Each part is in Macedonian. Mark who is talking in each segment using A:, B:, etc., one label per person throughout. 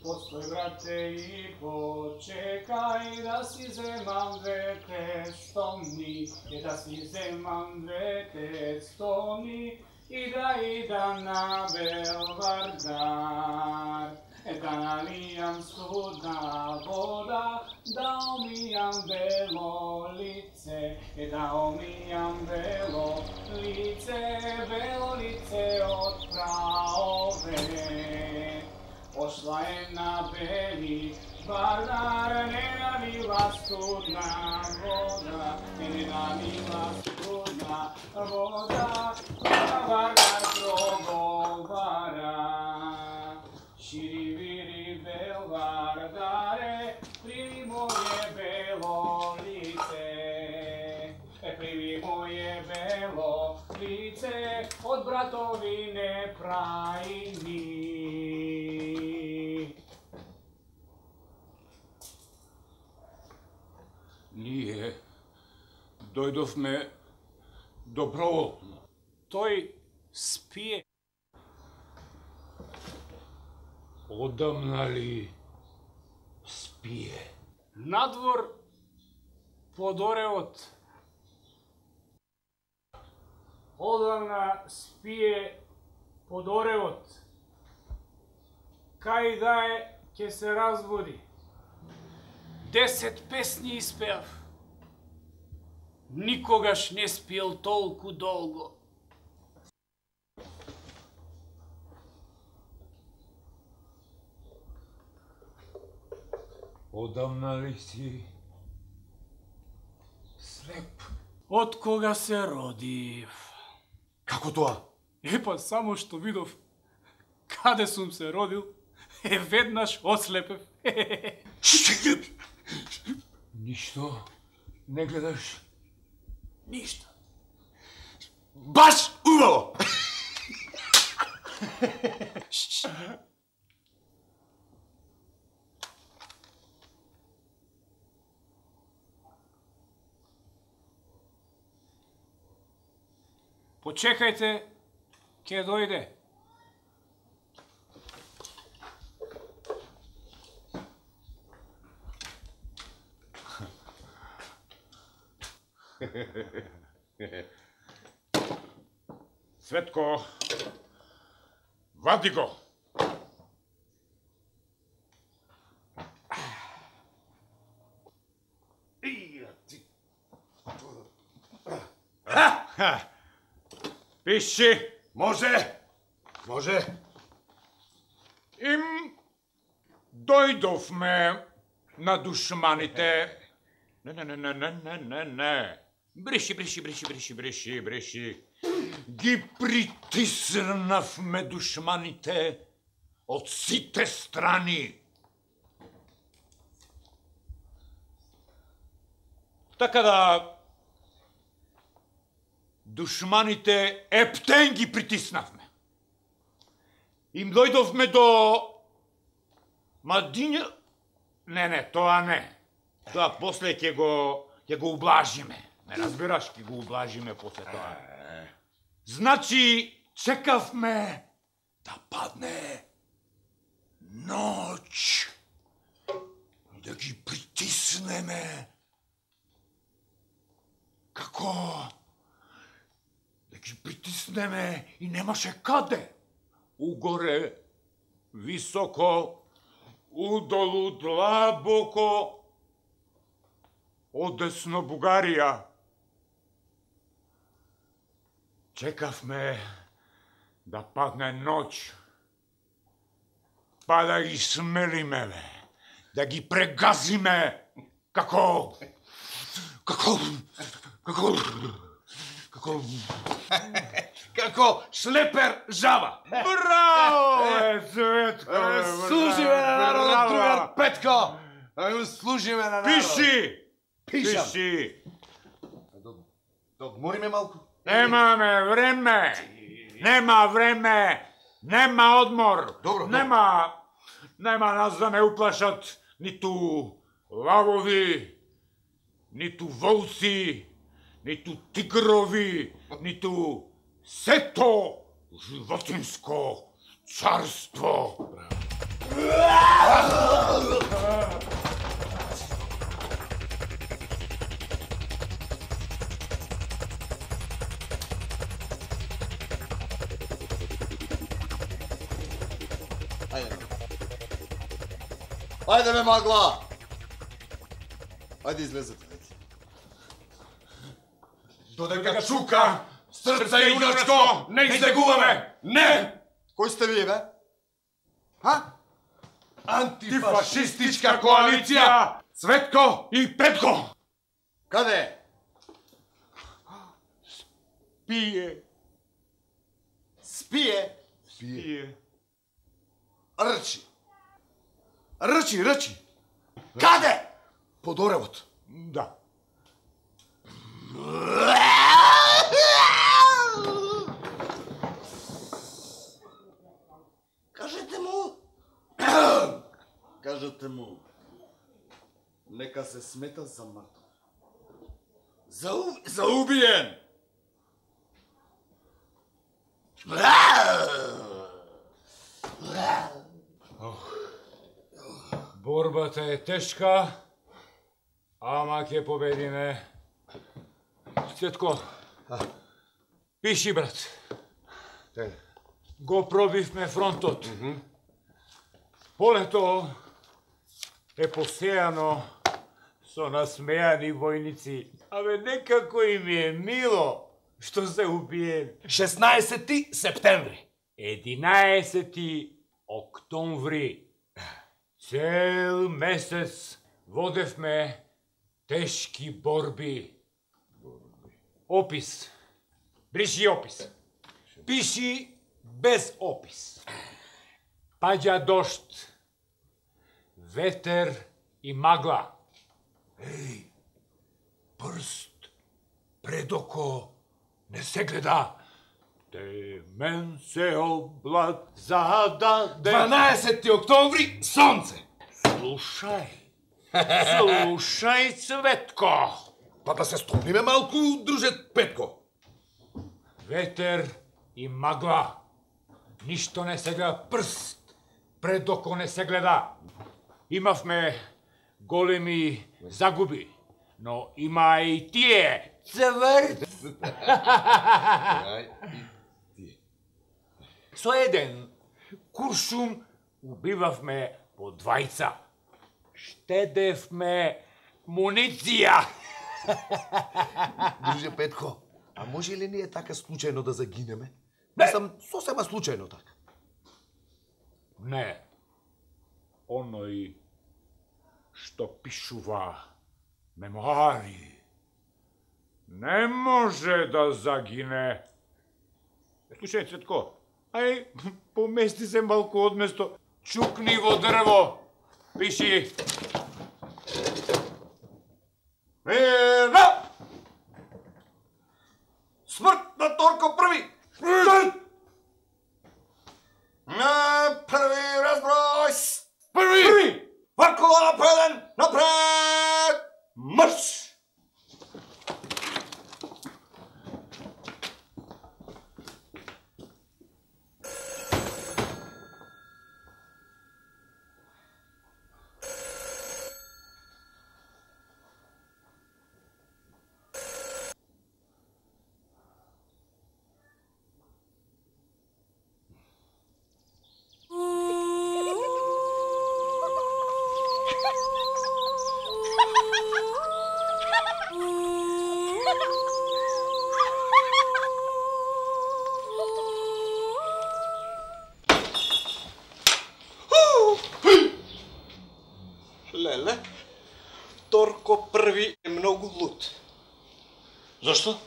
A: Postój, brate, i počekaj, da si zemam vete stomni, da si zemam vete stomni, i da na belvardar, da nalijam studna voda, da omijam belo lice, da omijam belo lice od praove. Pošla je na beli vardar, ne navila studna voda, ne navila studna voda, a vardar progovara. Širi viri bel vardare, primi moje belo lice, primi moje belo lice, od bratovine prajni.
B: Ние дојдовме доброволно.
A: Тој спие.
B: Одамна ли спие?
A: Надвор под оревот. Одамна спие под оревот. Кај да е, ќе се разбуди. 10 песни испеав. Никогаш не спиел толку долго.
B: Одамна ли си слеп?
A: Од кога се родив.
B: Како тоа?
A: Па само што видов каде сум се родил, веднаш ослепев.
B: Ништо не гледаш?
A: Ништо.
B: Баш убаво!
A: Почекајте, ќе дојде.
B: Светко, вади го! Пиши!
C: Може! Може!
B: Им дојдовме на душманите. Не. Бриши. Ги притиснавме душманите од сите страни. Така да душманите ептен ги притиснавме. Им дојдовме до Мадиња. Не, тоа не. Тоа после ќе го ублажиме. Не разбираш, ќе го ублажиме после тоа. Значи, чекавме да падне ноќ и да ги притиснеме. Како? Да ги притиснеме и немаше каде. Угоре, високо, удолу, длабоко, одесно Бугарија. Чекавме да падне ноќ, па да ги смелиме, бе. Да ги прегазиме како
C: шлепер жаба.
B: Браво, Цветко!
C: Служиме на народот, другар Петко! Служиме на народот.
B: Пиши!
C: Пишам.
B: Пиши!
C: Да одмориме малку?
B: Немаме време! Нема време! Нема одмор!
C: Добро.
B: Нема нас да не уплашат ниту лавови, ниту волци, ниту тигрови, ниту сето животинско царство.
C: Ајде бе, магла! Ајде излезете, веќе. Додека чука, срце и юначко, не избегуваме! Не! Кој сте вие, бе? Ха?
B: Антифашистичка коалиција Цветко и Петко.
C: Каде?
B: Пие.
C: Спие?
B: Пие.
C: Рчи. Рчи. Каде? Под оревот.
B: Да.
C: Кажете му, нека се смета за мртов. За убиен!
B: Борбата е тешка, ама ќе победиме. Цветко, пиши, брат. Го пробивме фронтот. Полето е посеяно со насмејани војници. Абе, некако им е мило што се убиен.
D: 16 септември.
B: 11 октомври. Цел месец водевме тешки борби. Опис. Бриши опис. Пиши без опис. Паѓа дожд, ветер и магла.
D: Прст пред око не се гледа.
B: Темен се облак зададе.
D: 12 октомври, сонце.
B: Слушај, Цветко.
D: Па да се стопниме малку, друже Петко.
B: Ветер и магла. Ништо не се гледа, прст пред око не се гледа. Имавме големи загуби, но има и тие. Цврт. Со еден куршум убивавме по двајца. Штедевме муниција.
D: Друже Петко, а може ли ние така случајно да загинеме? Мислам, сосема случајно така.
B: Не. Оној што пишува мемуари не може да загине. Слушај, Цветко, ај, помести се малку одместо, чукни во дрво, пиши.
C: Мирно! Смрт на Торко први! Смрт! На први разброй! Први! Варкова напреден! Напред! Марш!
E: леле? Торко први е многу лут.
C: Зашто?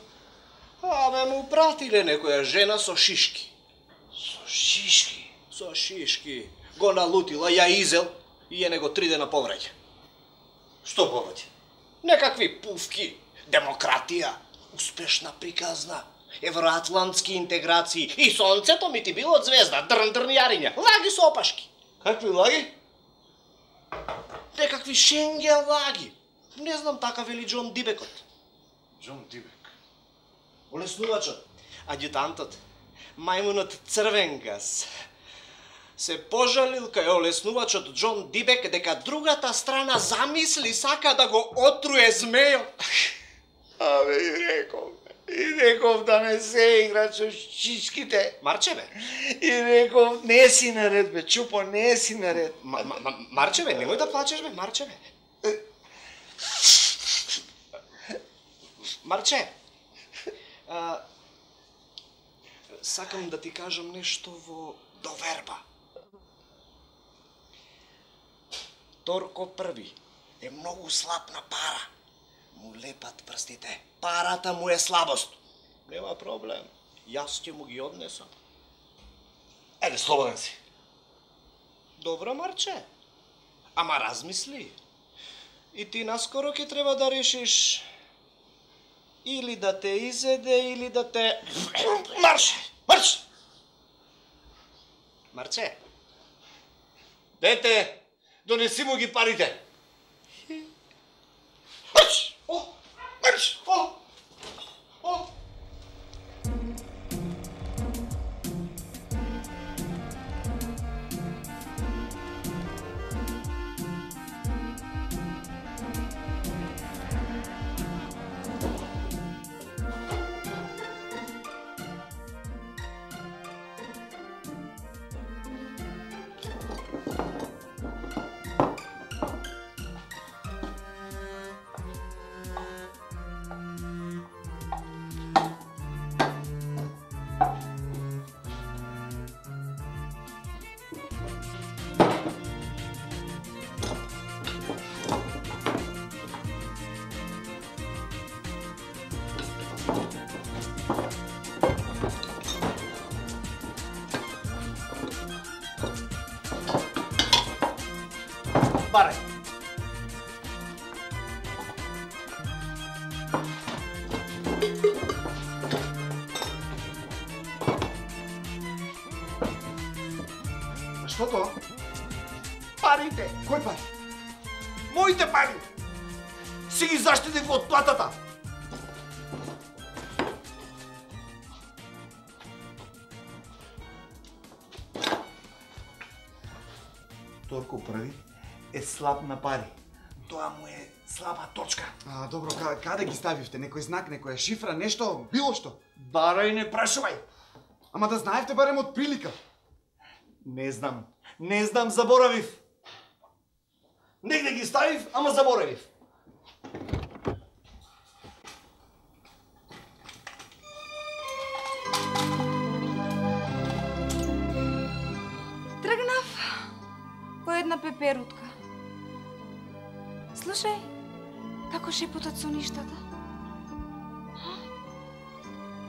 E: Абе, му пратиле некоја жена со шишки.
C: Со шишки.
E: Со шишки. Го налутила, ја изел и е него 3 дена повреќе.
C: Што повеќе?
E: Некакви пувки, демократија, успешна приказна, евроатлантски интеграции и сонцето ми ти било од звезда, дрн јариња, лаги со опашки.
C: Какви лаги?
E: Некакви шенген лаги. Не знам, така вели Џон Дибекот.
C: Џон Дибек.
E: Олеснувачот, аѓутантот, мајмунот Црвенгас, се пожалил кај олеснувачот Џон Дибек дека другата страна замисли сака да го отруе змејот.
C: Абе, и реков да не се игра со шишките.
E: Марче бе.
C: И реков не си наред бе, Чупо, не си наред.
E: Марче бе, немој да плачеш бе, Марче бе. Марче, сакам да ти кажам нешто во доверба. Торко први е многу слаб на пара. Му лепат прстите. Парата му е слабост. Нема проблем. Јас ќе му ги однесам.
C: Еде, слободен си.
E: Добро, Марче. Ама размисли. И ти наскоро ќе треба да решиш или да те изеде, или да те...
C: Марш! Марш!
E: Марче.
C: Дете, донеси му ги парите. Марш!
E: О!
C: Марш!
E: О! О!
C: Барај.
D: Што тоа?
C: Парите.
D: Кој пари?
C: Моите пари. Си ги заштитив од платата. Торко први е слаб на пари. Тоа му е слаба точка.
D: Добро, каде ги ставивте? Некој знак, некоја шифра, нешто, било што?
C: Барај, не прашувај.
D: Ама да знаевте барем од прилика.
C: Не знам, заборавив. Негде ги ставив, ама заборавив.
F: Тргнав по една пеперутка. Слушај, како шепотат со ништата.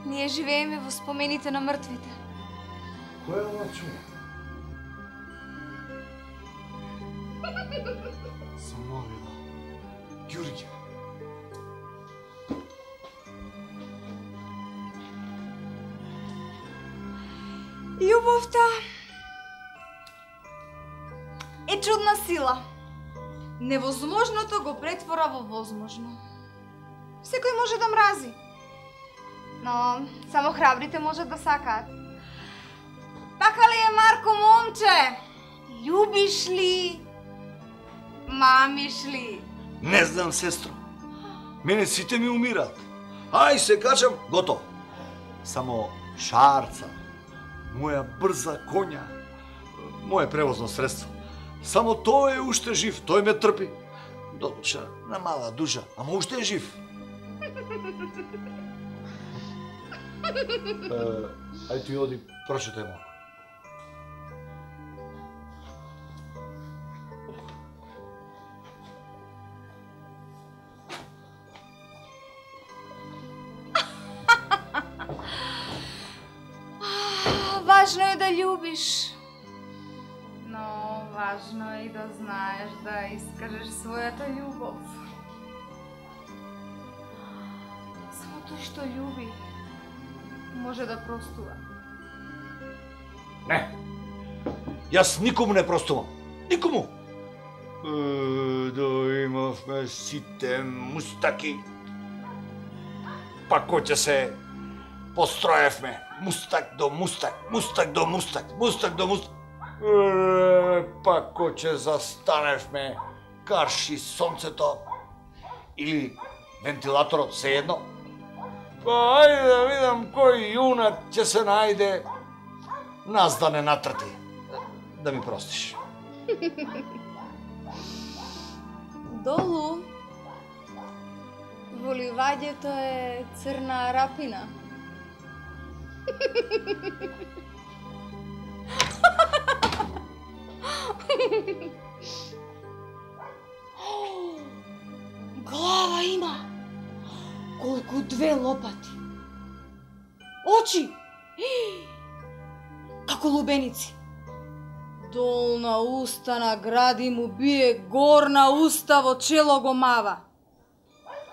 F: Ние живееме во спомените на мртвите.
D: Кој е ова чува? Самовида. Ѓурѓе.
F: Љубовта е чудна сила. Невозможното го претвора во возможно. Секој може да мрази, но само храбрите можат да сакаат. Така ли е, Марко, момче? Љубиш ли? Мамиш ли?
C: Не знам, сестро. Мене сите ми умираат. Ај се качам, готов. Само Шарца, моја брза коња, моје превозно средство. Само тој е уште жив, тој ме трпи. Додуша на мала душа, ама уште е жив. Ај ти оди, прочитай малку.
F: е да љубиш, но важно е и да знаеш да искажеш својата љубов. Само тој што љуби може да простува.
C: Не. Јас никому не простувам. Никому. Да имавме сите мустаки. Па кој ќе се построевме. Мустак до мустак, мустак до мустак, мустак до мустак. Па кој ќе застаневме, карши сонцето или вентилаторот, се едно. Па ајде да видам кој јунак ќе се најде, нас да не натрати. Да ми простиш.
F: Долу во ливаѓето е црна рапина. Глава има колку 2 лопати. Очи како лубеници. Долна уста на гради му бие, горна уста во чело го мава.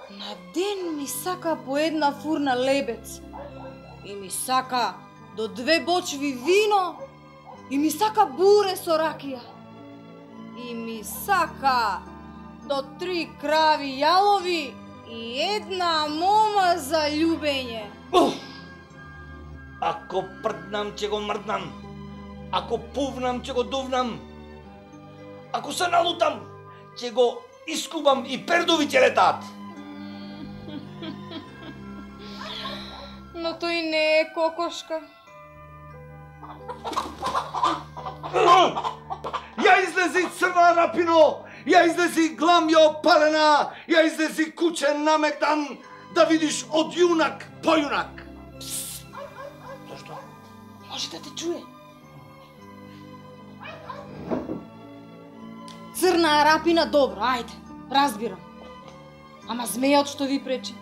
F: На ден ми сака по една фурна лебец. И ми сака до 2 бочви вино. И ми сака буре со ракија. И ми сака до 3 крави јалови и една мома за љубење.
C: Ако прднам, ќе го мрднам. Ако пувнам, ќе го дувнам. Ако се налутам, ќе го искубам и пердови ќе летаат.
F: Но тој не е кокошка.
C: Ја излези црна рапино, ја излези гламјо палена, ја излези куче намегдан, да видиш од јунак по јунак.
F: Зошто? Може да те чуе. Црна рапина, добро, ајде, разбирам. Ама змејот што ви пречи?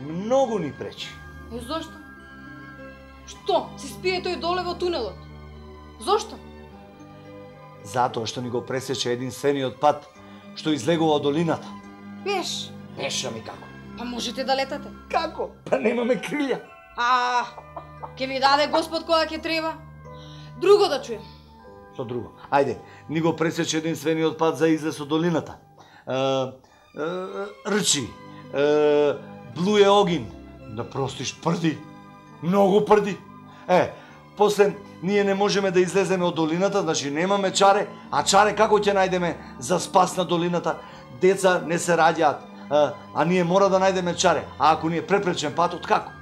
C: Многу ни пречи.
F: Е, зошто? Што? Се спие тој доле во тунелот? Зошто?
C: Затоа што ни го пресече единствениот пат што излегува од долината.
F: Пеш.
C: Пеша ми како?
F: Па можете да летате.
C: Како? Па немаме крилја.
F: Ќе ви даде Господ кога ќе треба. Друго да чуем.
C: Што друго? Ајде, ни го пресече единствениот пат за излез од долината. Рчи, блуе огин. Да простиш, прди. Многу прди. После ние не можеме да излеземе од долината, значи немаме чаре, а чаре како ќе најдеме за спас на долината? Деца не се раѓаат, а ние мора да најдеме чаре. А ако ни е препречен патот, како?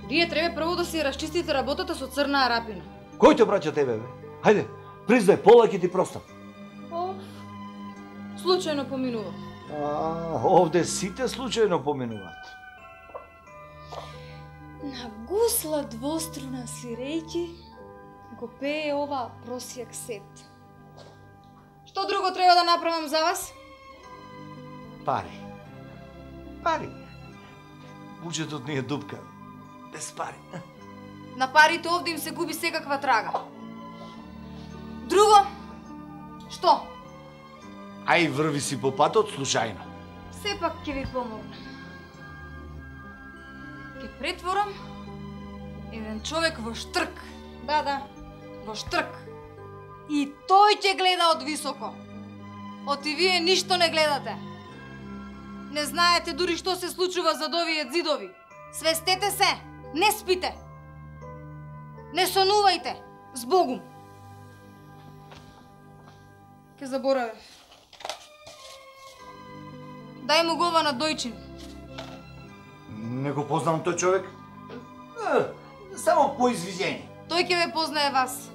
F: Вие треба прво да си расчистите работата со црна рапина.
C: Кој те браќа тебе, бе? Хајде, признај, полаки ти простам.
F: Случајно поминува.
C: Овде сите случајно поминуваат.
F: На гусла двоструна свирејќи го пее ова просјак сет. Што друго треба да направам за вас?
C: Пари. Пари. Буџетот ни е дупка. Без пари.
F: На парите овде им се губи секаква трага. Друго? Што?
C: Ај врви си по патот случајно.
F: Сепак ќе ви помогнам. Ќе претворам еден човек во штрк. Да, во штрк. И тој ќе гледа од високо. Оти вие ништо не гледате. Не знаете дури што се случува зад овие ѕидови. Свестете се, не спите. Не сонувајте, збогум. Ке заборавев. Дај му го ова на дојчин.
C: Не го познам тој човек. Само по извиѓење.
F: Тој ќе ве познае вас.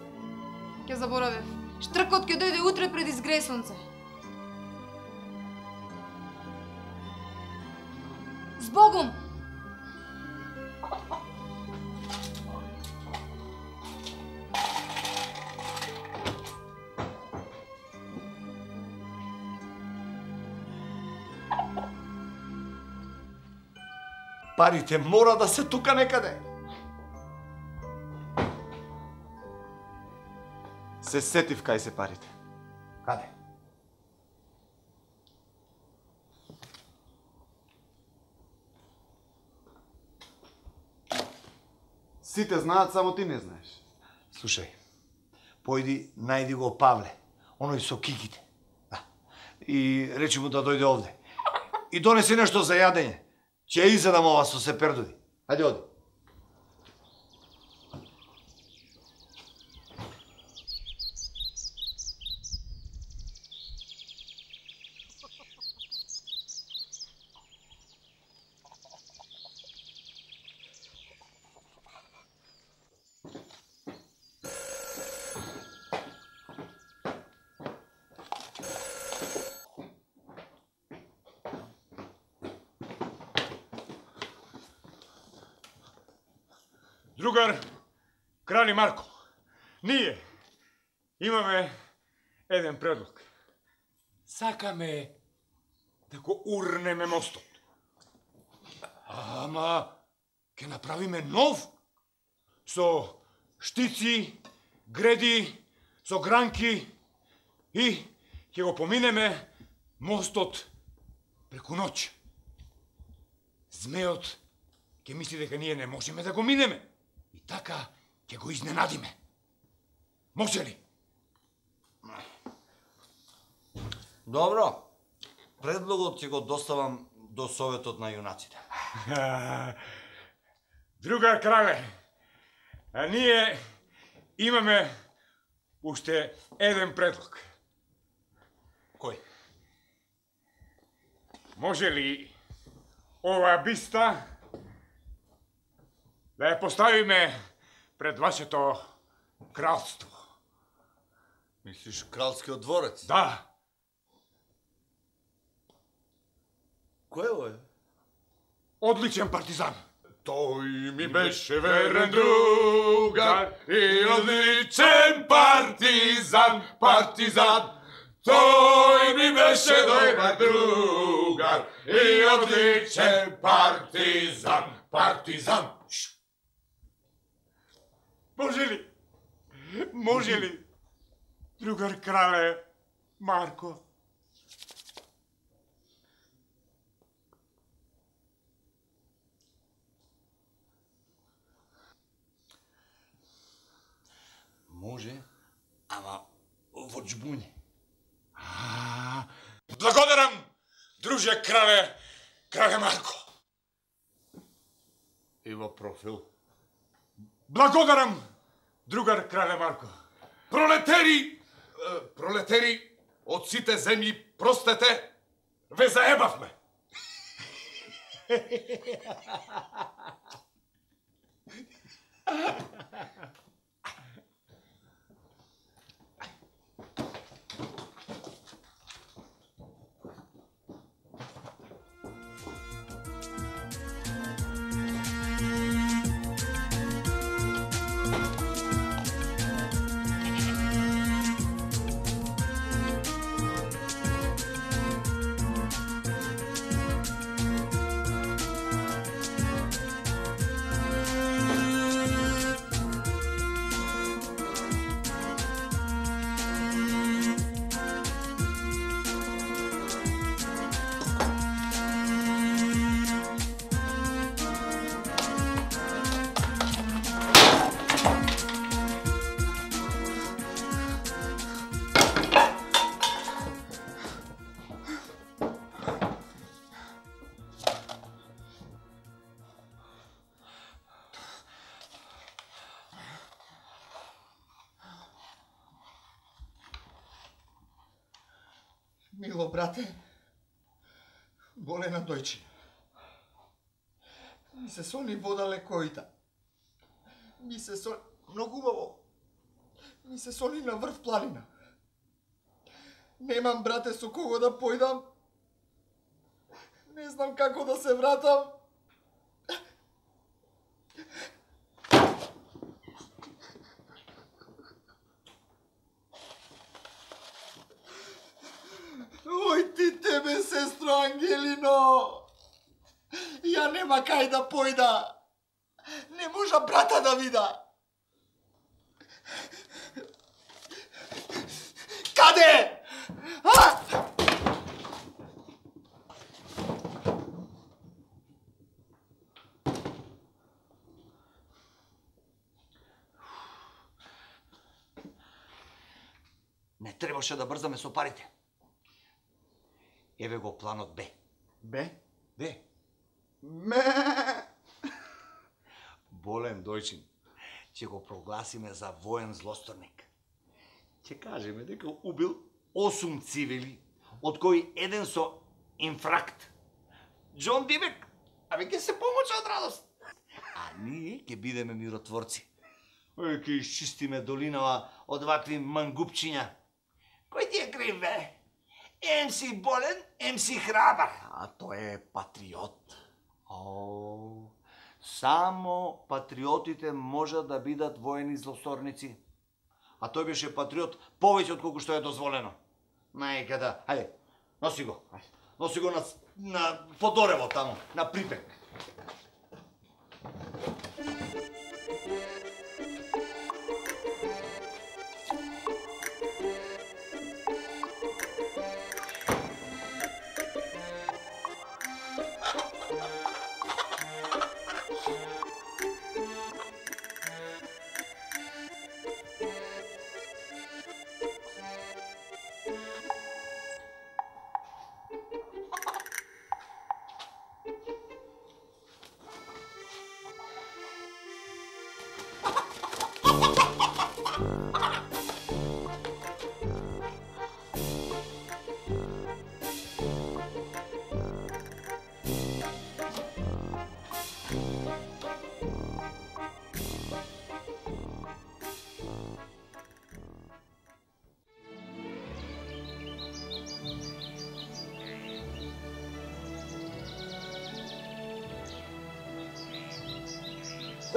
F: Ке заборавев. Штркот ќе дојде утре пред изгрее сонце. Збогум!
C: Парите мора да се тука некаде.
G: Се сетив кај се парите.
C: Каде?
G: Сите знаат, само ти не знаеш.
C: Слушај, појди, најди го Павле, оној со киките. Да. И речи му да дојде овде. И донеси нешто за јадење. Ќе изедам ова со сепердуви. Ајде, оди.
B: Другар, Крали Марко, ние имаме еден предлог. Сакаме да го урнеме мостот. Ама, ќе направиме нов, со штици, греди, со гранки и ќе го поминеме мостот преку ноќ. Змеот ќе мисли дека ние не можеме да го минеме. И така ќе го изненадиме. Може ли?
C: Добро. Предлогот ќе го доставам до Советот на јунаците.
B: Другар Крале, а ние имаме уште еден предлог.
C: Кој?
B: Може ли оваа биста да ја поставиме пред вашето кралство?
C: Мислиш кралскиот дворец?
B: Да.
C: Кој е овој?
B: Одличен партизан.
G: Тој ми беше верен другар и одличен партизан, партизан. Тој ми беше добар другар и одличен партизан, партизан.
B: Може ли? Може ли? Другар Крале Марко.
C: Може, ама во џбуње.
B: Благодарам, друже Крале Марко.
C: И во профил.
B: Благодарам, другар Крале Марко.
G: Пролетери од сите земји, простете, ве заебавме.
D: Мило брате, болена дојчи. Ми се соли вода лекоита. Ми се соли... Многу убаво. Ми се соли на врв планина. Немам, брате, со кого да појдам. Не знам како да се вратам. Ој ти тебе, сестро Ангелино! Ја не нема кај да појда. Не можа брата да вида. Каде? А?
C: Не требаше да брзаме со парите. Еве го планот Б.
D: Бе?
C: Б.
D: Ме.
C: Болен дојчин. Ќе го прогласиме за воен злосторник. Ќе кажеме дека убил 8 цивили, од кои еден со инфракт. Џон Дибек, абе ќе се помочи од радост. А ние ќе бидеме миротворци. Ќе изчистиме долинава од вакви мангупчиња. Кој ти е крив, бе? Ем си болен, ем си храбар.
D: А тој е патриот.
C: О, само патриотите можат да бидат воени злосторници. А тој беше патриот повеќе од колку што е дозволено. Најкада, ајде, носи го. Носи го на Подорево таму, на Припек.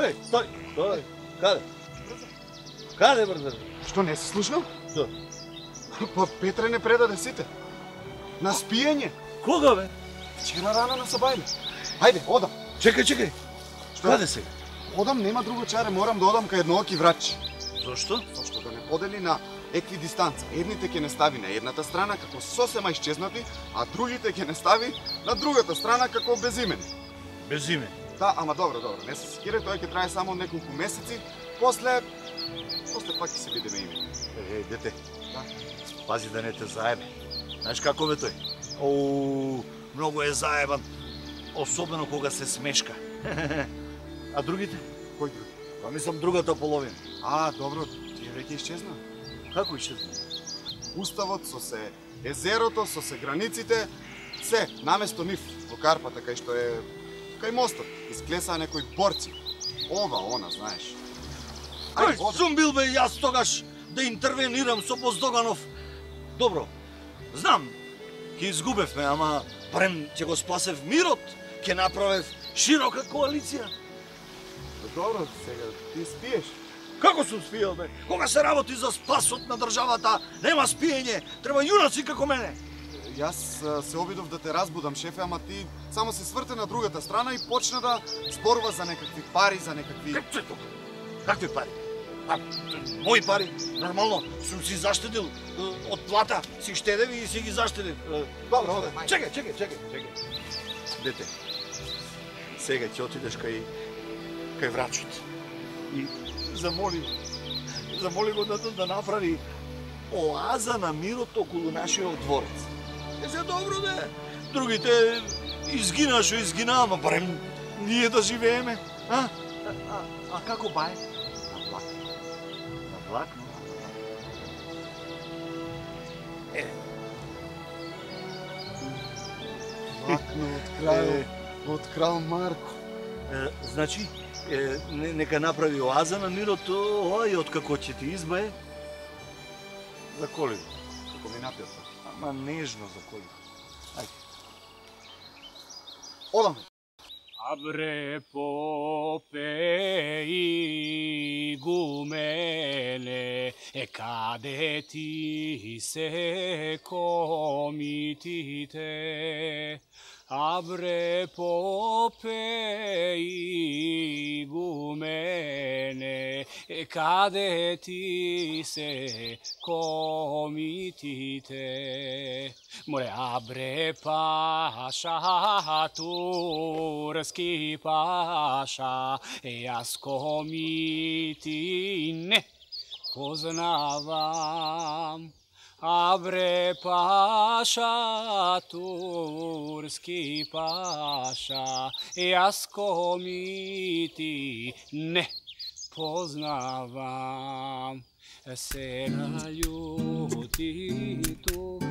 C: Еј, стој, стој. Каде? Каде брзаш?
D: Што не си слушнал?
C: Што?
D: Па Петре не предаде сите. На спиење.
C: Кога, бе?
D: Вчера рано на Сабајле. Ајде, одам.
C: Чекај, чекај.
D: Што?
C: Каде сега?
D: Одам, нема друго чаре, морам да одам кај еднооки врач.
C: Зошто?
D: Зашто да не подели на еквидистанца. Едните ќе не стави на едната страна како сосема исчезнати, а другите ќе не стави на другата страна како безимени.
C: Без име.
D: Да, ама добро, не се секирај, тоа ќе трае само неколку месеци, после пак ќе се видиме имени.
C: Еј, дете.
D: Да.
C: Пази да не те заебе. Знаеш како бе тој? Оу, многу е заебан. Особено кога се смешка. А другите?
D: Кој друг?
C: Па мислам другата половина.
D: А, добро, тие веќе исчезна.
C: Како исчезна?
D: Уставот со се езерото, со се границите, се наместо нив во Карпата кај што е кај мостот, исклесаа некои борци. Ова, она, знаеш.
C: Кој сум бил бе јас тогаш да интервенирам со Боздоганов? Добро, знам, ќе изгубевме, ама барем ќе го спасев мирот, ќе направев широка коалиција.
D: Добро, сега ти спиеш.
C: Како сум спиел, бе? Кога се работи за спасот на државата, нема спиење, треба јунаци како мене.
D: Јас се обидов да те разбудам, шефе, ама ти само се сврте на другата страна и почна да зборува за некакви пари, за некакви...
C: Како е тоа? Какви пари? А, мои пари, нормално, сум си заштедил од плата, си штедев и си ги заштедив.
D: Добро, оде, мај.
C: Чекај. Дете, сега ќе отидеш кај врачот и замоли го да направи оаза на мирот околу нашиот дворец. Се добро да другите изгина што изгина, ама барем ние да живееме. А како бај? На влакно.
D: Влакно од крал Марко.
C: Значи, нека направи оаза на мирот, и откако ќе ти избае, за коли?
D: Како ми напиот.
C: Ама нежно за коли. Ајде.
D: Одам.
A: Абре попе игумене, каде ти се комитите? Абре попеи гумене, каде ти се комитите. Море, абре паша, турски паша, јас комити не познавам. Абре паша, турски паша, јас комити не познавам. Се налјути турски.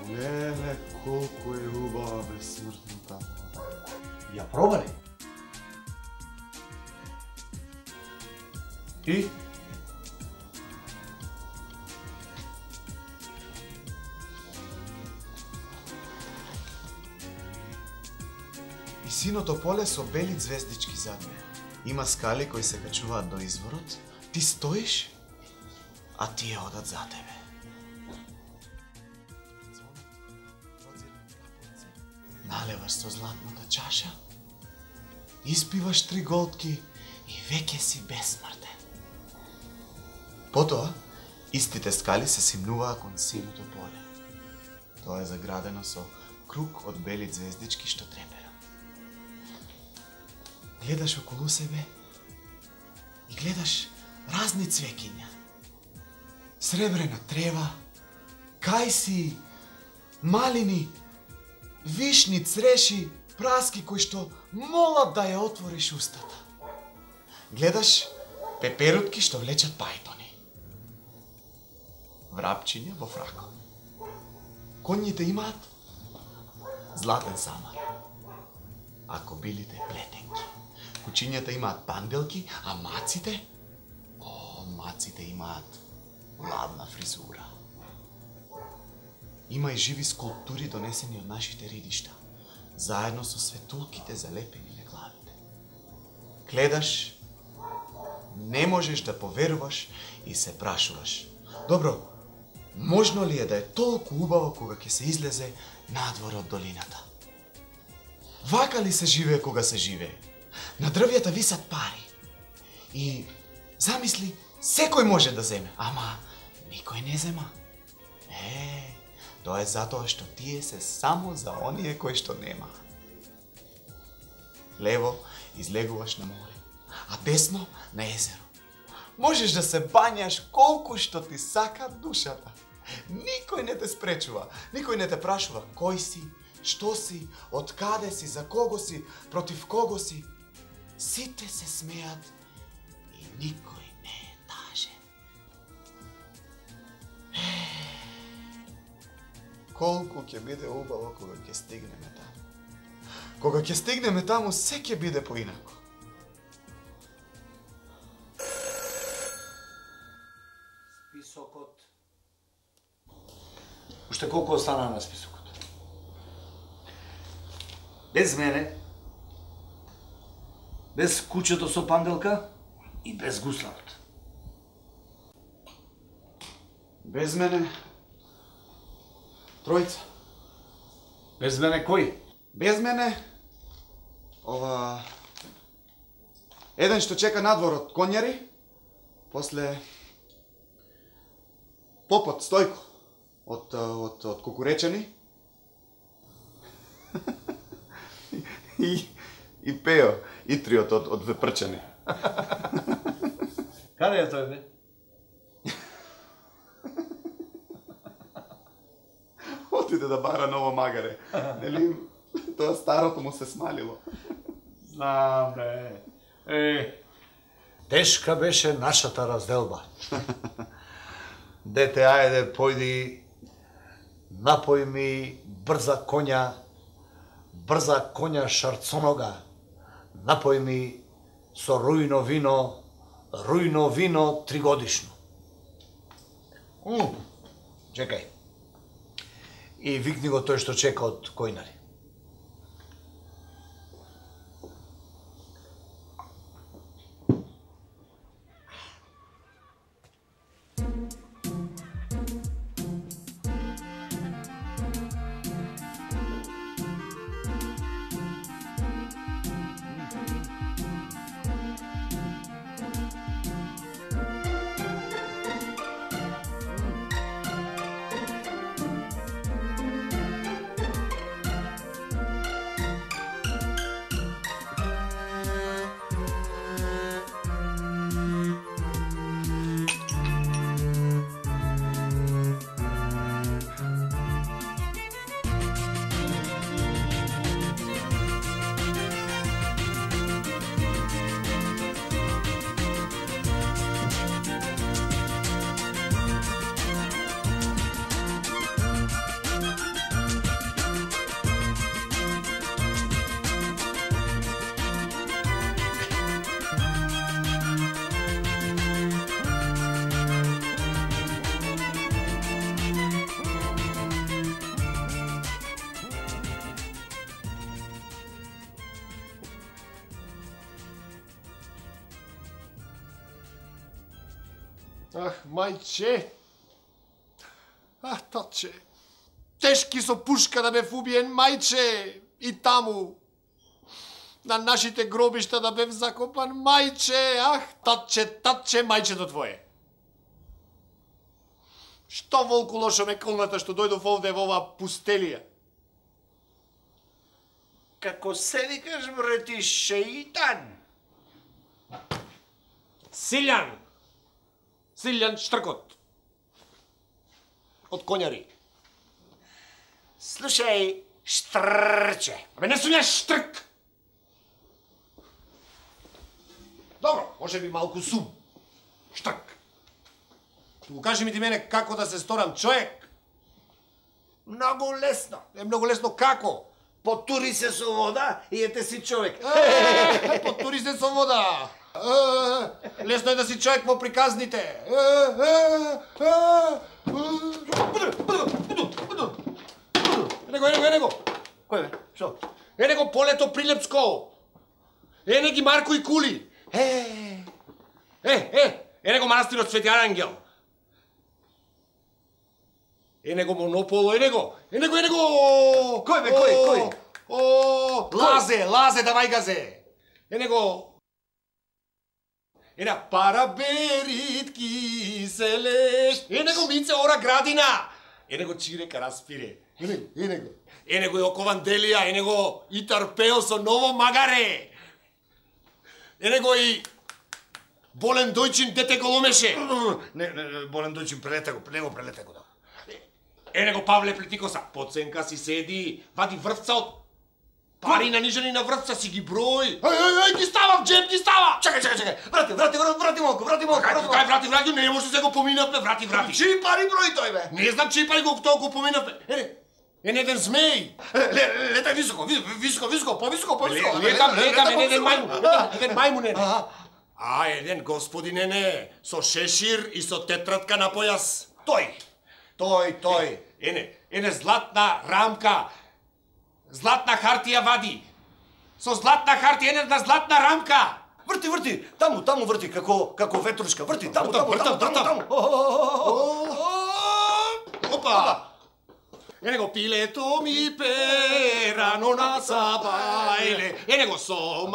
D: Леле, колко е убава безсмртната вода.
C: Ја пробари? И?
D: И синото поле со бели звездички зад неа. Има скали кои се качуваат до изворот, ти стоиш, а тие одат за тебе. Налеваш со златната чаша, испиваш 3 голтки и веќе си безсмртен. Потоа, истите скали се симнуваа кон синото поле. Тоа е заградено со круг од бели звездички што трепера. Гледаш околу себе и гледаш разни цвекиња. Сребрена трева, кајси, малини, вишни, цреши, праски кои што молат да ја отвориш устата. Гледаш пеперутки што влечат пајтони. Врапчиња во фракови. Конјите имаат златен самар. А кобилите плетенки. Кучињата имаат панделки, а маците? Маците имаат ладна фризура. Има и живи скулптури донесени од нашите ридишта, заедно со светулките залепени на главите. Гледаш, не можеш да поверуваш и се прашуваш. Добро, можно ли е да е толку убаво кога ќе се излезе надвор од долината? Вака ли се живее кога се живее? На дрвјата висат пари. И замисли, секој може да земе, ама никој не зема. Тоа е затоа што тие се само за оние кои што нема. Лево излегуваш на море, а десно на езеро. Можеш да се бањаш колку што ти сака душата. Никој не те спречува, никој не те прашува кој си, што си, од каде си, за кого си, против кого си. Сите се смеат и никој не е тажен. Колку ќе биде убаво кога ќе стигнеме таму. Кога ќе стигнеме таму, се ќе биде поинако.
C: Списокот. Уште колку остана на списокот? Без мене, без кучето со панделка и без гусларот.
D: Без мене, тројца.
C: Без мене кој?
D: Без мене, ова... Еден што чека надвор од конјари, после... Попот Стојко, од Кукуречани. И Пео, Итриот од Вепрчани.
C: Каде е тој, бе?
D: Отиде да бара ново магаре. Нели, тоа старото му се смалило.
C: Знам, бе. Тешка беше нашата разделба. Дете, ајде, појди, напој ми брза коња шарцонога, напој ми со рујно вино 3-годишно. Чекај. И викни го тој што чека од којнари.
G: Ах, мајче! Ах, татче! Тешки со пушка да бев убиен, мајче! И таму! На нашите гробишта да бев закопан, мајче! Ах, татче, мајчето твое! Што волку лошо ме колната што дојдов овде во оваа пустелија?
B: Како се викаш, брети, шеитан?
G: Силјан Штркот. Од конјари.
B: Слушај, Штрче.
G: Абе, не сум ја Штрк. Добро, може би малку сум. Штрк. Туку кажи ми ти мене како да се сторам човек.
B: Многу лесно.
G: Е многу лесно како?
C: Потури се со вода и ете си човек.
G: Потури се со вода. Лесно е да си човек по приказните. Енего.
C: Кој бе? Шо?
G: Енего полето Прилепско. Ене ги Марко и Кули. Енего манастирот Свети Арангел. Енего Монополо, енего.
C: Кој бе, кој?
G: Лазе, давај газе. Енего параберит киселеш. Енего Мице ора градина. Енего Чирека распире. Енего Јокован Делија, енего Итарпео со ново магаре. Енего и Болен Дојчин дете голомеше.
C: Не, Болен Дојчин прелете го.
G: Енего Павле Плетикоса, поценка си седи, вади врвца од пари нанижени на врвца си ги број. Ги става в джеб, ги става.
C: Чекај. Врати малку.
G: Кај врати, не може да се го поминавме, врати.
C: Чии пари брои тој бе?
G: Не знам чии пари го толку поминавме. Еден змеј.
C: Летай високо, повисоко.
G: Летам, еден мајмун. Еден господин со шешир и со тетрадка на појас. Тој. Ене златна рамка. Златна хартија вади. Со златна хартија, една златна рамка.
C: Врти, таму врти, како ветрушка, врти, таму.
G: Опа! Енего пилето ми перано на сабајле, енего сомаки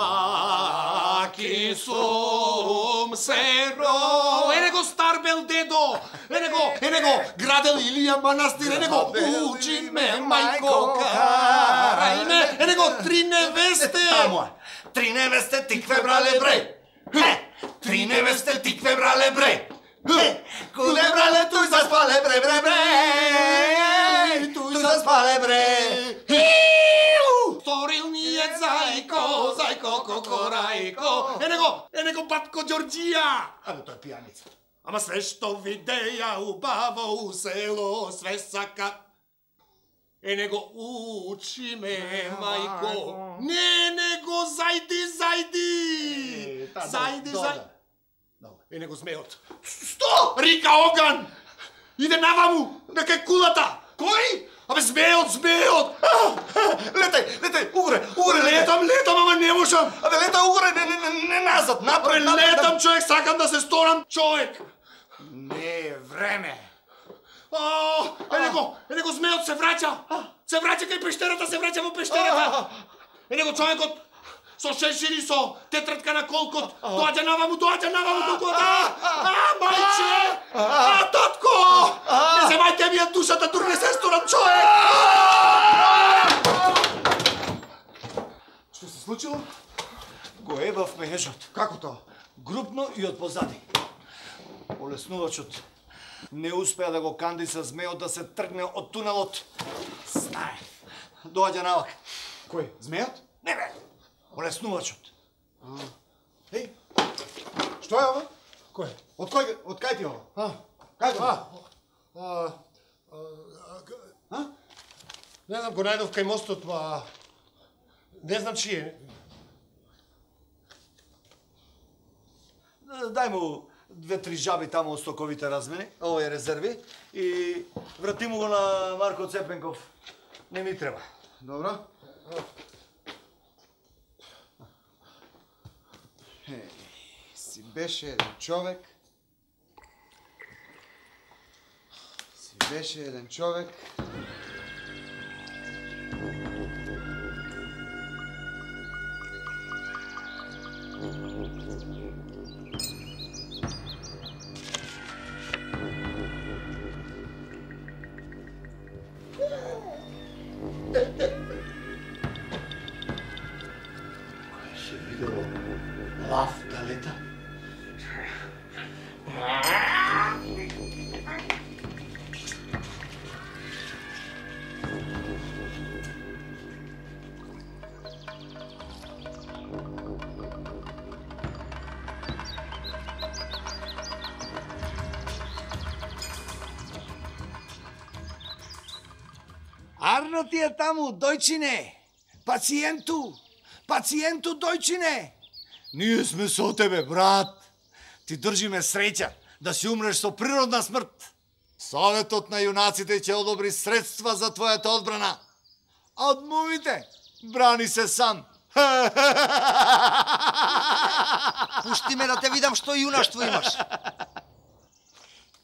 G: сом серо, енего старбел дедо, енего градел Илија манастир, енего учи ме мајко карајме, енего 3 невесте.
C: Таму, 3 невесте тикве брале бре. 3 невесте тикве брале бре. Куде брале туј заспале бре. Туј заспале бре.
G: Сторилније зајко, кокорајко. Енего батко Ѓорџија.
C: Абе, тој пијаница.
G: Ама све што видеја убаво у село, све сака. Енего учи ме, мајко. Него зајди. Енего змеот. Сто! Рика оган! Иде наваму, нека кулата. Кој? Абе змеот!
C: Летай, угоре.
G: Летам, ама не можам.
C: Абе, летай угоре, не назад, напред.
G: Летам, човек, сакам да се сторам човек.
C: Не е време.
G: Енего змеот се враќа. Се враќа кај пештерата, во пештерата. Енего човекот со шешири, со тетрадка на колкот, доаѓа наваму тука. Мајче! Татко! Не земајте ми ја душата, дур не се сторам човек!
C: Што се случило? Го ебав мејежот.
G: Како тоа?
C: Групно и од позади. Полеснувачот не успеа да го кандиса змеот да се тргне од тунелот. Знае. Доаѓа навак.
G: Кој? Змеот?
C: Не бе. Полеснувачот.
G: Еј. Што е ова? Кој? Од кај ти ова? Кај тоа? Не знам, го најдов кај мостот, па не знам чие.
C: Дај му 2-3 жаби таму од стоковите размени, овој резерви, и врати му го на Марко Цепенков. Не ми треба.
G: Добро. Си беше еден човек.
C: Се видело лав да лета.
H: Арно ти е таму, дојчине.
C: Пациенту! Пациенту, дојчине! Ние сме со тебе, брат. Ти држиме среќа да си умреш со природна смрт. Советот на јунаците ќе одобри средства за твојата одбрана. А од мумите брани се сам.
H: Пушти ме да те видам што јунаштво имаш.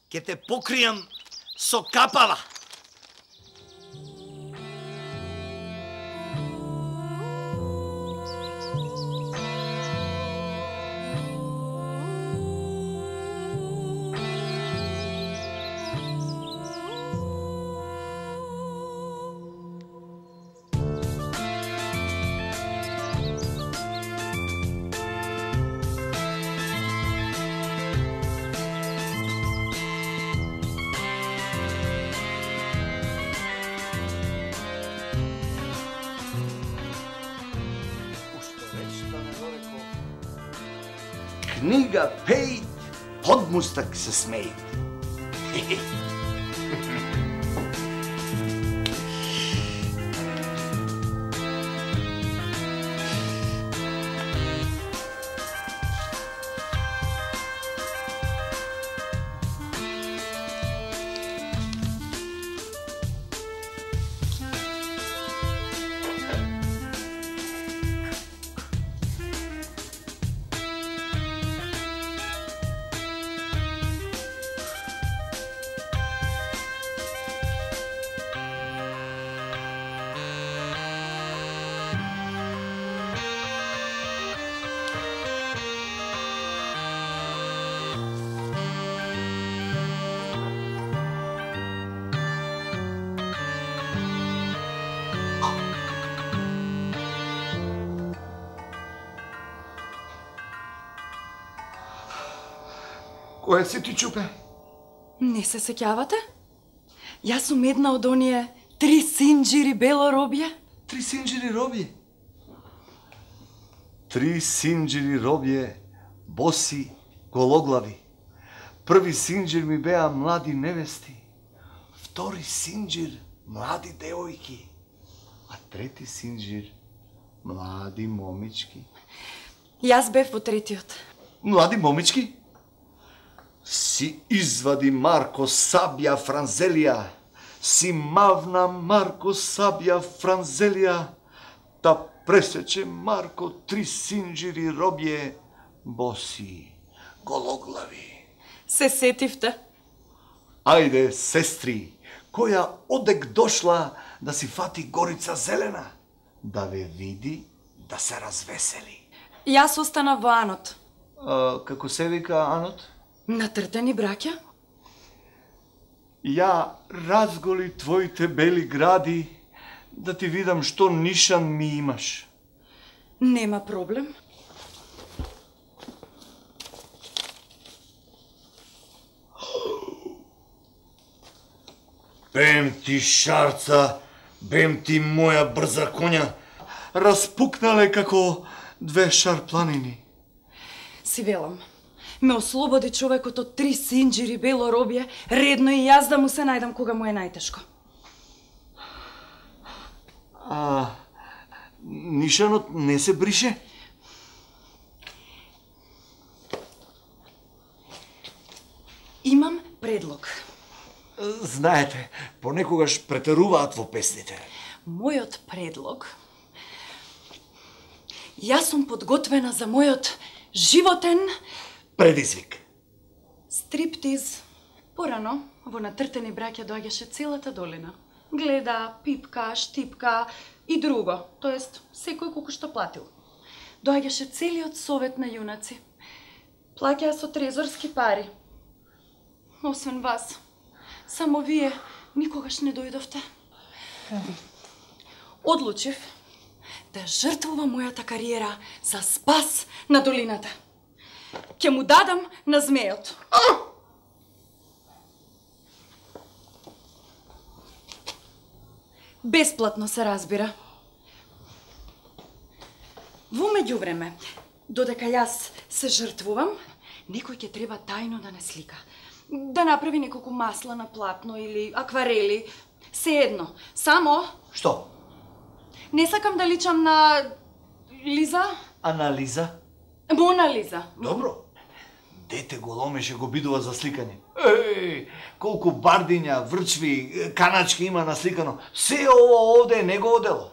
C: Ке те покријам со капала. Книга пејт, подмустак се смејт.
G: Која си ти, Чупе?
I: Не се сеќавате? Јас сум една од оние 3 синџири бело робје.
C: 3 синџири робје. 3 синџири робје, боси, гологлави. Први синџир ми беа млади невести. Втори синџир, млади девојки. А трети синџир, млади момички.
I: Јас бев во третиот.
C: Млади момички? Си извади Марко сабја Франзелија, си мавна Марко сабја Франзелија, та пресече Марко 3 синџири робје, боси, гологлави.
I: Се сетивте?
C: Ајде, сестри, која одек дошла да си фати горица зелена, да ве види, да се развесели.
I: Јас остана во Анот.
C: Како се вика Анот?
I: Натртени браќа?
C: Ја разголи твоите бели гради, да ти видам што нишан ми имаш.
I: Нема проблем.
C: Бем ти шарца, бем ти моја брза коња, распукнале како 2 шарпланини.
I: Си велам, ме ослободи човекот од 3 синџири бело робје, редно и јас да му се најдам кога му е најтешко.
C: А нишанот не се брише?
I: Имам предлог.
C: Знаете, понекогаш претеруваат во песните.
I: Мојот предлог... Јас сум подготвена за мојот животен...
C: предизвик.
I: Стриптиз. Порано, во Натртени браќа доаѓаше целата долина. Гледа, пипка, штипка и друго, тоест секој колку што платил. Доаѓаше целиот совет на јунаци. Плаќаа со трезорски пари. Освен вас, само вие никогаш не дојдовте. Одлучив да жртвувам мојата кариера за спас на долината. Ќе му дадам на змејот. Бесплатно се разбира. Во меѓувреме, додека јас се жртвувам, некој ќе треба тајно да не слика. Да направи неколку масла на платно или акварели. Се едно. Само...
C: Што?
I: Не сакам да личам на Лиза.
C: Анализа?
I: Мона Лиза.
C: Добро. Дете голомеше го бидува за сликање. Еј, колку бардиња, врчви, каначки има насликано. Се ово овде е негово дело.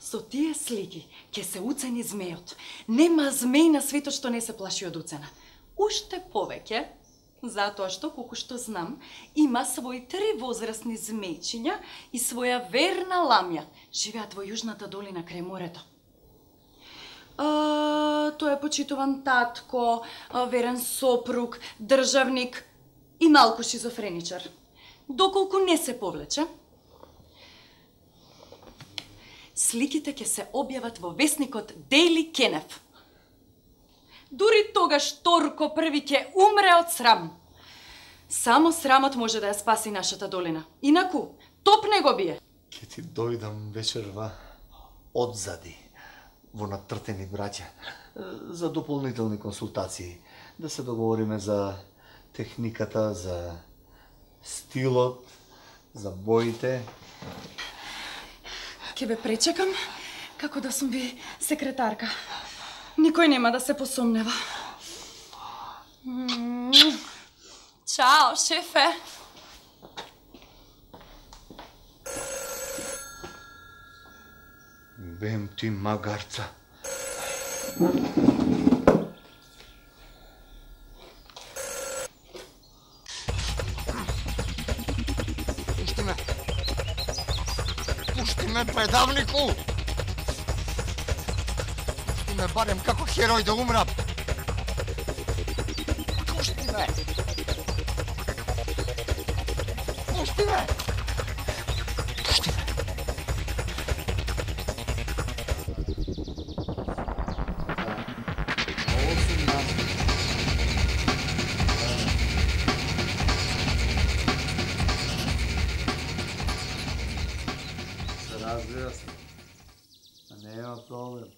I: Со тие слики ќе се уцени змејот. Нема змеј на светот што не се плаши од уцена. Уште повеќе, затоа што, колку што знам, има свои 3 возрастни змејчиња и своја верна ламја. Живеат во Јужната долина крај морето. Тој е почитуван татко, верен сопруг, државник и малку шизофреничар. Доколку не се повлече, сликите ќе се објават во весникот Daily Кенеф. Дури тогаш Торко први ќе умре од срам. Само срамот може да ја спаси нашата долина. Инаку, топ не го бие.
C: Ке ти дојдам вечерва одзади, во натртени браќа, за дополнителни консултации. Да се договориме за техниката, за стилот, за боите.
I: Ке ве пречекам, како да сум ви секретарка. Никој нема да се посомнева. Чао, шефе.
C: Бем ти магарца.
G: Пушти ме! Пушти ме, предавнику! Пушти ме барем како херој да умрам! Пушти ме! Пушти ме! Пушти ме!
C: Разбира се. Нема проблем.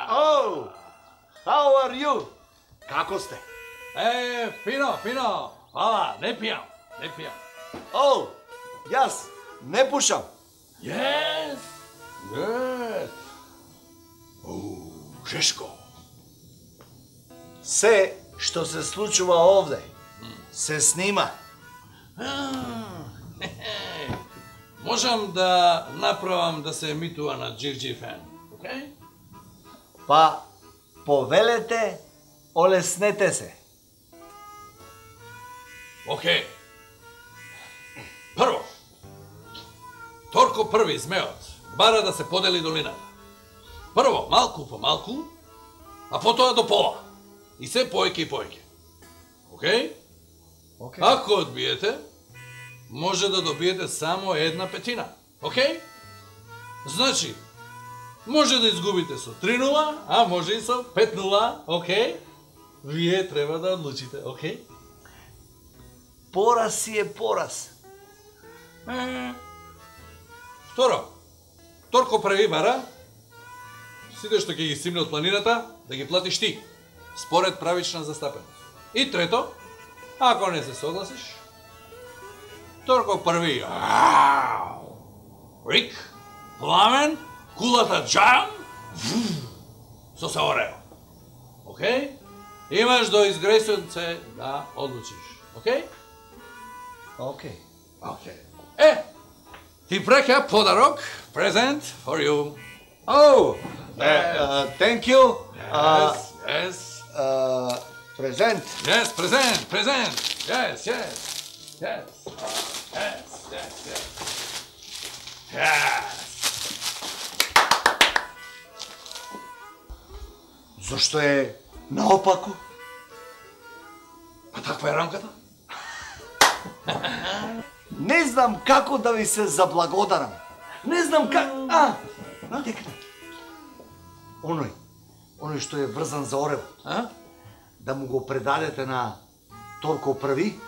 C: Oh! How are you? Како сте?
A: Фино, фино. Фала, не пијам, не пијам.
C: Oh! Јас не пушам.
A: Yes! Yes! Жешко.
C: Се што се случува овде се снима.
A: Можам да направам да се емитува на GGFM, окей?
C: Па, повелете, олеснете се.
A: Окей. Прво, Торко први, змеот, бара да се подели долината. Прво, малку по малку, а потоа до пола. И се поеќе и поеќе. Окей?
C: Окей.
A: Ако одбиете, може да добиете само 1/5. Окей? Значи, може да изгубите со 3-0, а може и со 5-0, окей? Вие треба да одлучите, окей?
C: Пораз си е пораз.
A: Второ, Торко прави бара, сите што ќе ги симне од планината, да ги платиш ти, според правична застапеност. И трето, ако не се согласиш, Торко први, Рик, Пламен, кулата Джан, со се орео. Окей? Имаш до изгресунце да одлучиш. Окей?
C: Окей.
A: Окей. Ти праќа подарок, present for you.
C: Oh! Thank you.
A: Yes, yes.
C: Present.
A: Yes, present. Yes, yes. Yes. Yes, yes, yes. Yes.
C: Зошто е наопаку?
A: Па таква е рамката.
C: Не знам како да ви се заблагодарам. Не знам как... Текна. Оној што е врзан за оревот. Да му го предадете на Торко први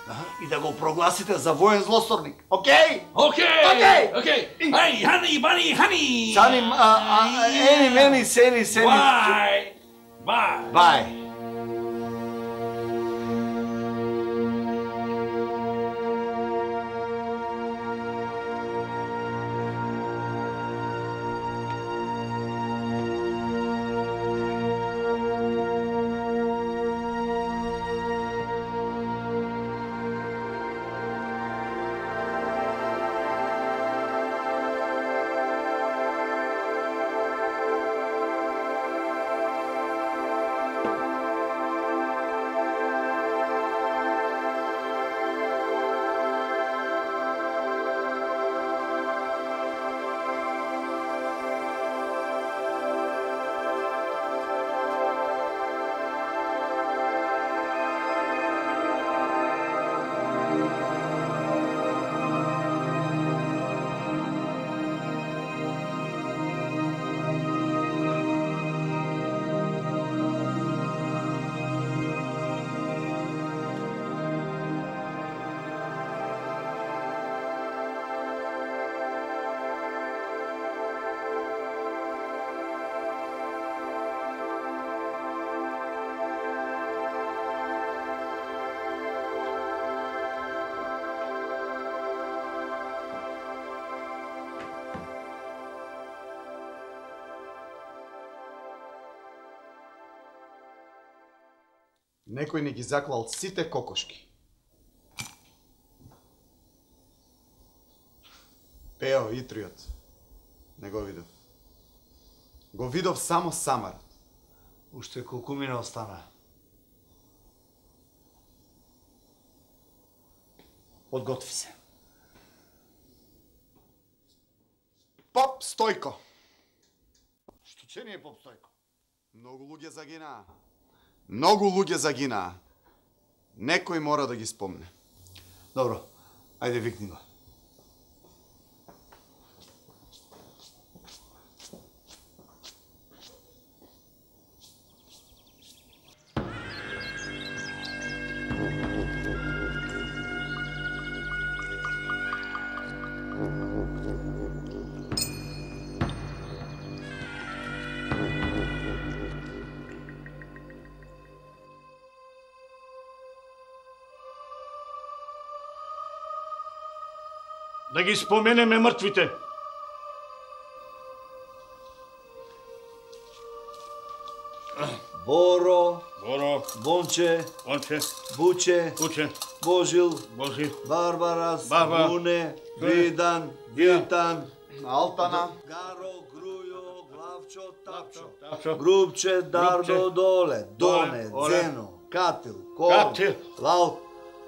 C: и да го прогласите за воен злосторник. Окей?
A: Окей. Ай, хани, бани, хани.
C: Сани, ени, мени, сени.
A: Why?
B: Бај!
C: Бај!
D: Некој ни ги заклал сите кокошки. Пео итриот. Не го видов. Го видов само самарот.
C: Уште колку мина остана. Подготви се.
D: Поп Стојко. Што че не е Поп Стојко? Многу луѓе загинаа. Многу луѓе загинаа. Некој мора да ги спомне.
C: Добро, ајде викни го.
B: Да ги споменеме мртвите.
C: Боро,
B: Боро,
C: Бонче,
B: Бонче,
C: Буче,
B: Буче,
C: Божил,
B: Божи,
C: Барбарас,
B: Барба,
C: Буне, Видан, Витан,
D: Алтана,
C: Гаро, Грујо, Главчо, Тапчо,
B: Тапчо,
C: Грубче, Дардо, Доле, Доне,
B: Оле,
C: Дзено, Катил, Кол,
B: Катил,
C: Лал,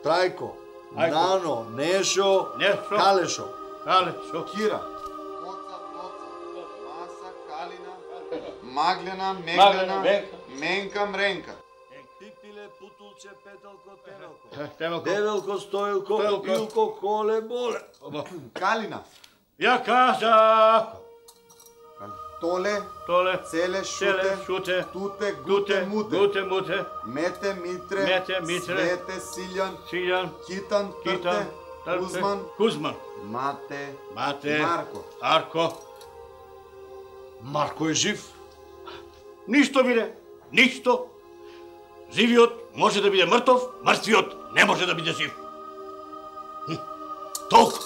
C: Трајко,
B: Ајко,
C: Нано, Нешо,
B: Нешо,
C: Калешо,
B: Калешо,
D: Кира, Коца, Маса, Калина, Маглена, Меглена, Менка, Мренка.
C: Пипиле, Путулче, Петелко, Тенелко,
B: Темелко,
C: Девелко, Стоилко,
B: Стоилко,
C: Илко, Коле, Боле.
D: Калина,
B: ја кажа,
D: Толе,
B: Толе,
D: Целе,
B: Целе,
D: Шуте,
B: Шуте,
D: Туте,
B: Гуте,
D: Гуте, Муте,
B: Гуте, Муте,
D: Мете, Митре,
B: Мете, Митре,
D: Свете, Силјан,
B: Силјан,
D: Китан,
B: Китан,
D: Трте, Кузман,
B: Кузман,
D: Мате,
B: Мате,
D: Марко.
B: Арко.
C: Марко е жив.
B: Ништо биде, ништо. Живиот може да биде мртов, мртвиот не може да биде жив. Толку.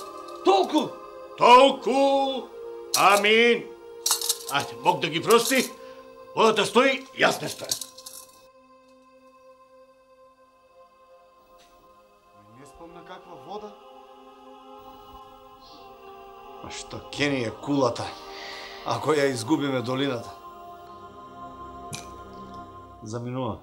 C: Толку!
B: Толку. Амин. Ајде, Бог да ги прости. Водата стои, јас не стоя.
D: Не спомна каква вода.
C: А што ке ни е кулата, ако ја изгубиме долината? Заминува.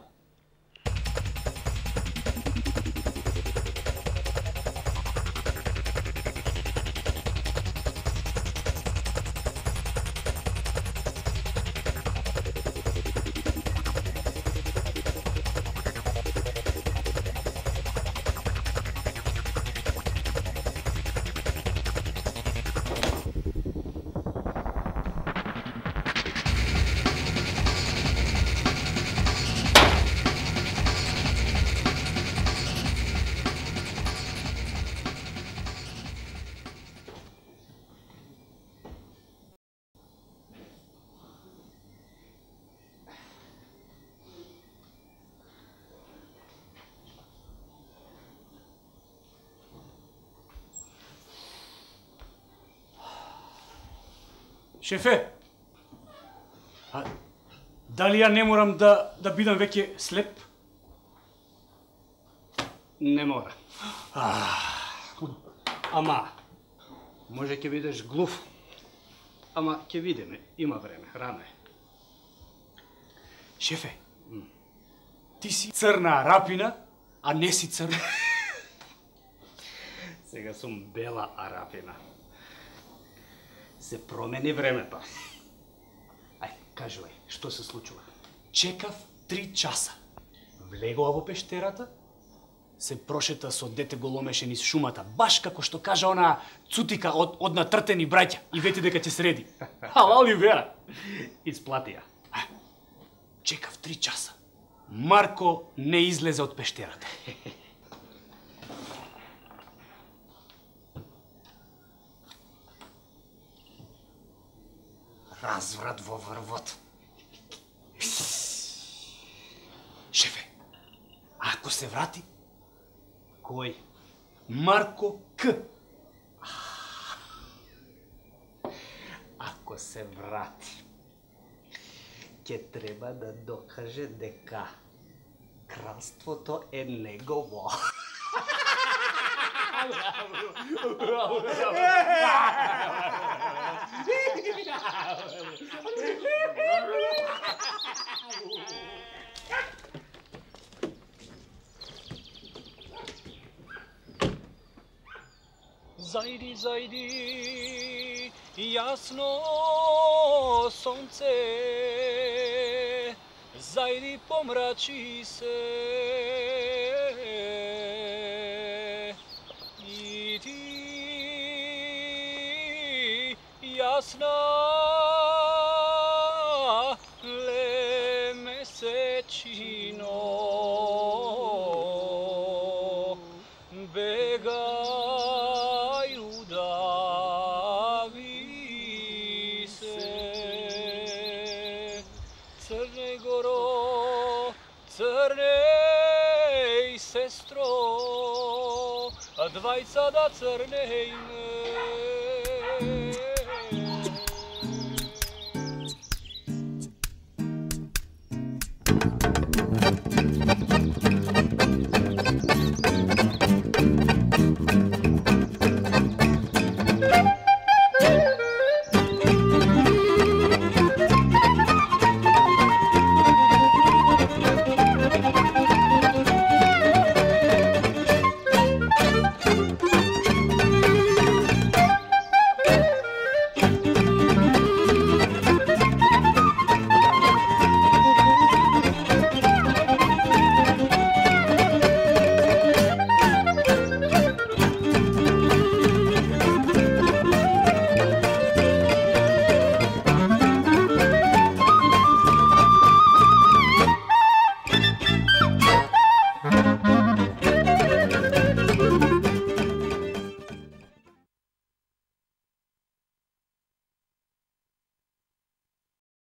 J: Шефе, а дали ја не морам да бидам веќе слеп? Не мора. Ама, може ќе бидеш глув. Ама ќе видиме, има време, рано е. Шефе, ти си црна арапина, а не си црна. Сега сум бела арапина. Се промени времето. Ајде, кажувај, што се случува? Чекав 3 часа. Влегува во пештерата, се прошета со дете голомеше низ шумата, баш како што кажа она цутика од натртени браќа и вети дека ќе среди. Алали вера. Исплати ја. Чекав 3 часа. Марко не излезе од пештерата. Разврат во врвот. Шефе, ако се врати, кој? Марко К. Ако се врати, ќе треба да докаже дека кралството е негово.
K: Zajdi, zajdi, jasno sonce, zajdi, pomrači se. I ti, jasna, le mesečino, begaju da vi se. Crne Goro, crnej sestro, dvajca da crnejme.